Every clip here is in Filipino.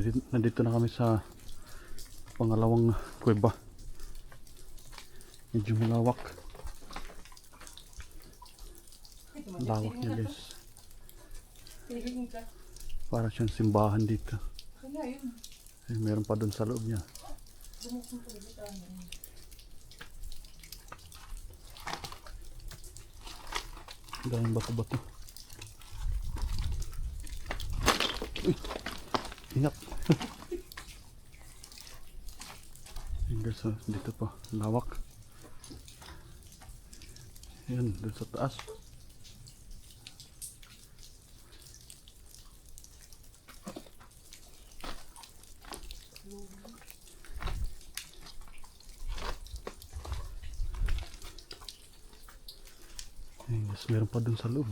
nandito na kami sa pangalawang kuweba. Medyo malawak. Lawak niya guys. Para siyang simbahan dito. Meron pa dun sa loob niya. Daming bato-bato. Uy! Ingat! Guys, dito pa. Lawak. Yan, dun sa taas. Yes, meron pa dun sa loob.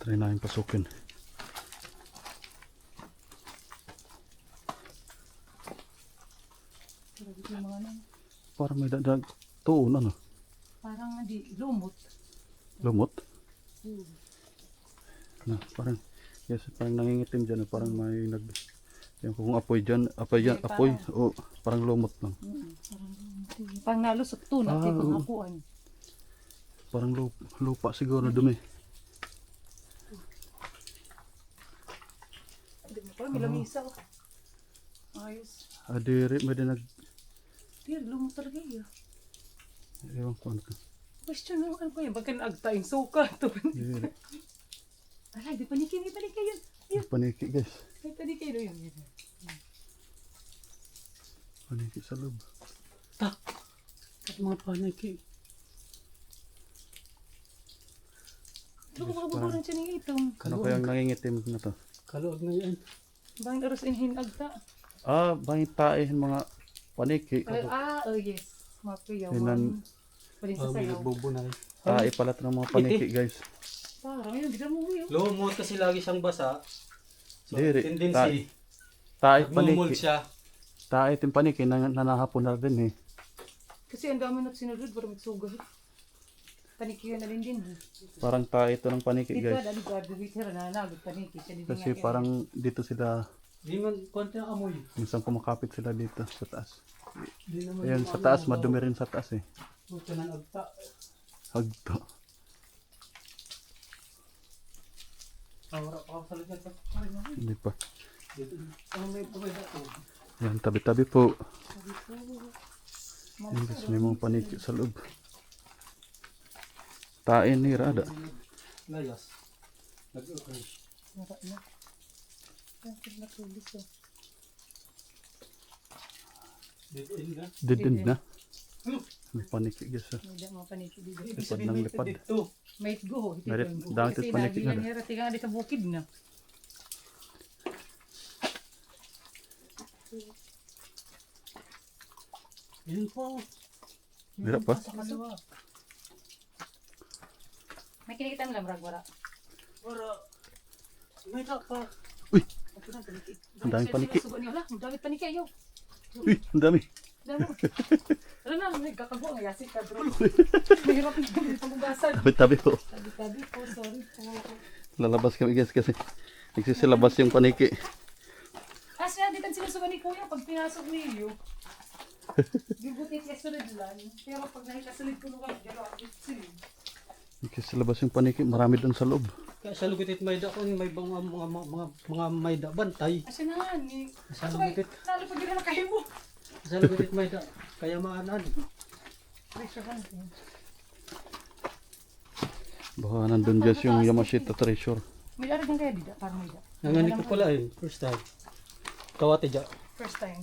Try namin pasukin. Parang may dadag tuon ano? Parang di lumot. Lumot? Na, parang yes, parang nangingitim dyan. Parang may nag yan kung apoy dyan. Apoy dyan. Apoy. O parang lumot lang. Pang nalusot to na pang apuan. Parang lupa siguro dumi. Parang may lamisa. Ayos. Adiri may dinag. Pero lumot talaga yun. Ewan ko ano ka. Question mo ano ko yun. Baka naagtaing suka. Adiri. Alay, di paniki yun. Ayun. Paniki guys. May paniki yun. Paniki sa loob. Tak. At mga paniki. Ano ko mabuburan siya ng itong? Ano kayang nangingitim na to? Kaluag na yan. Bang aros inhin agta. Bangin tae mga paniki. Oh yes. Mapiyawan. Hinan Paling sa sayaw. Nagbubunay. tae pala ito ng mga paniki guys. Parang yun, di ka mo yun. Lumot kasi lagi siyang basa. So, Diri, tendency. Tae Nagmumul paniki. siya. Tae tin paniki nanahapon na rin eh. Kasi ang dami nagsinulod para magsugal. Paniki yun na rin din. Parang tae ito ng paniki Dito guys. na lugar, dito na nanagod paniki. Kasi parang dito sila, Di man konti ang amoy. minsan kumakapit sila dito sa taas. Di naman Ayan yung sa ano, taas, madumi rin sa taas eh. Puto ng agta. Hagto. Awara pa ako sa lagyan. Hindi pa. Ang may pumay dato. Ayan, tabi-tabi po. Ayan guys, may mga paniki sa loob. Tae ni Rada. Layas. Nag-okay. Nara na. Bakit natulis oh. Dead end na. Dead-end na. May paniki guys. May mga paniki dito. Ibig Lipad sabihin ng may lipad. dito. May go. Merit, dahil ito paniki na. Kasi nabila niya rating nga dito bukid na. Yun po. Meron pa? Sa kaliwa. May kinikita mo lang, Ragwara. Wala. May da pa. Uy! Ito na paniki. Ang daming paniki. Ang daming paniki ayaw. Uy, ang dami. Damo. Ano na, may kakago ang yasik ka, bro. Mahirap na kami pagugasan. Tabi-tabi po. Tabi-tabi po, sorry. Lalabas kami guys kasi nagsisilabas yung paniki. Kasi hindi kan sinusugan ni Kuya pag pinasok niyo. Gibutit niya sunod lang. Pero pag nakikasulid ko nung gano'n, silid. Nagsisilabas yung paniki. Marami doon sa loob. Kaya sa lugitit mayda ko may mga mayda bantay. Kasi na nga, ni... Sa So, lugitit. lalo pag gano'n kayo mo. Sa lugitit mayda. Kaya maanan. Ay, siya ka. Baka nandun guys yung Yamashita treasure. May laro din kaya dida, parang may dida. Nanganik ko pala eh. First time. Kawate dya. First time.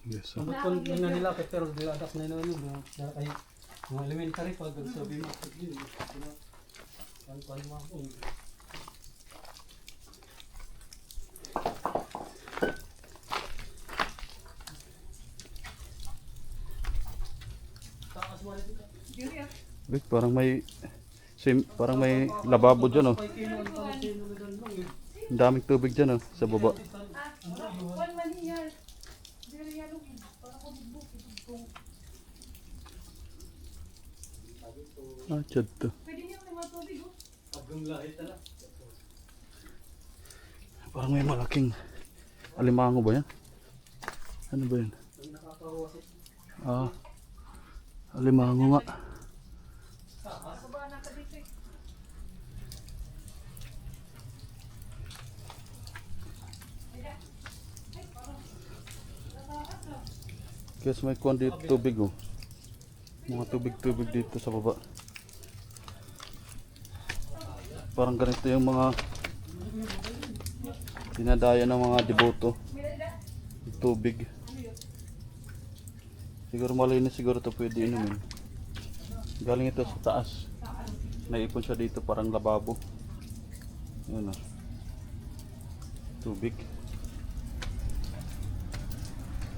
Yes. Abot ko nga nilapit pero niladak na yun ano. Kay mga elementary pa doon sa Bima. Ano pa yung mga kung. Taas mo rin ka. Diri ah. Wait, parang may lababo dyan oh. Ang daming tubig dyan oh, sa baba. One man here. Diri yan lugid. Para ko bubukid kung Ah, dyan to. pwede niyo naman to Gumlahit na lang. Parang may malaking alimango ba yan? Ano ba yan? Ang nakakawasit. Ah, alimango nga. Baba na ka dito eh. Guys, may kuwan dito tubig oh. Mga tubig-tubig dito sa baba. Parang ganito yung mga dinadaya ng mga deboto. Yung tubig. Siguro malinis siguro ito pwede inumin. Galing ito sa taas. Naipon siya dito parang lababo. Yun oh. Tubig.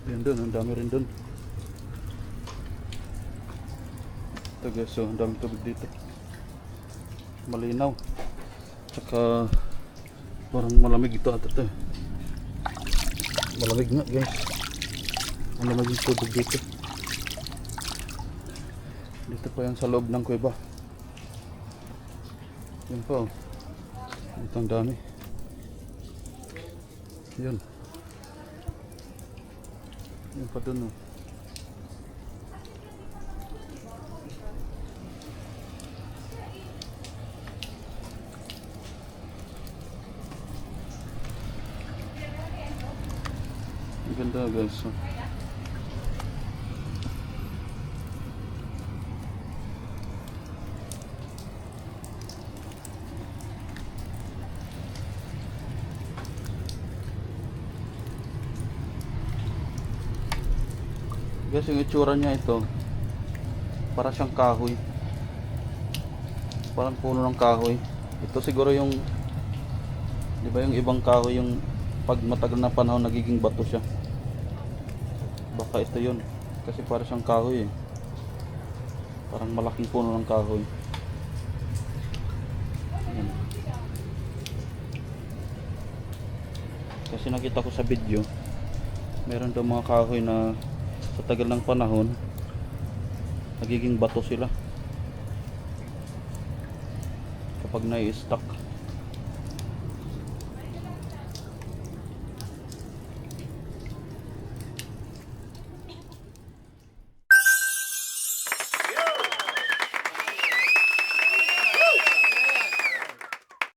Yun doon, ang dami rin doon. Ito guys, so ang dami tubig dito. Malinaw. Tsaka parang malamig ito at ito. Malamig nga guys. Malamig yung tubig dito. Dito pa yan sa loob ng kuweba. Yun pa oh. Ito ang dami. Yun. Yun pa dun oh. Ang ganda guys oh. Guys, yung itsura niya ito para siyang kahoy, parang puno ng kahoy. Ito siguro yung, di ba yung ibang kahoy yung pag matagal na panahon nagiging bato siya. Baka ito yun kasi para siyang kahoy eh. Parang malaking puno ng kahoy. Ayan. Kasi nakita ko sa video meron daw mga kahoy na sa tagal ng panahon nagiging bato sila kapag nai-stuck.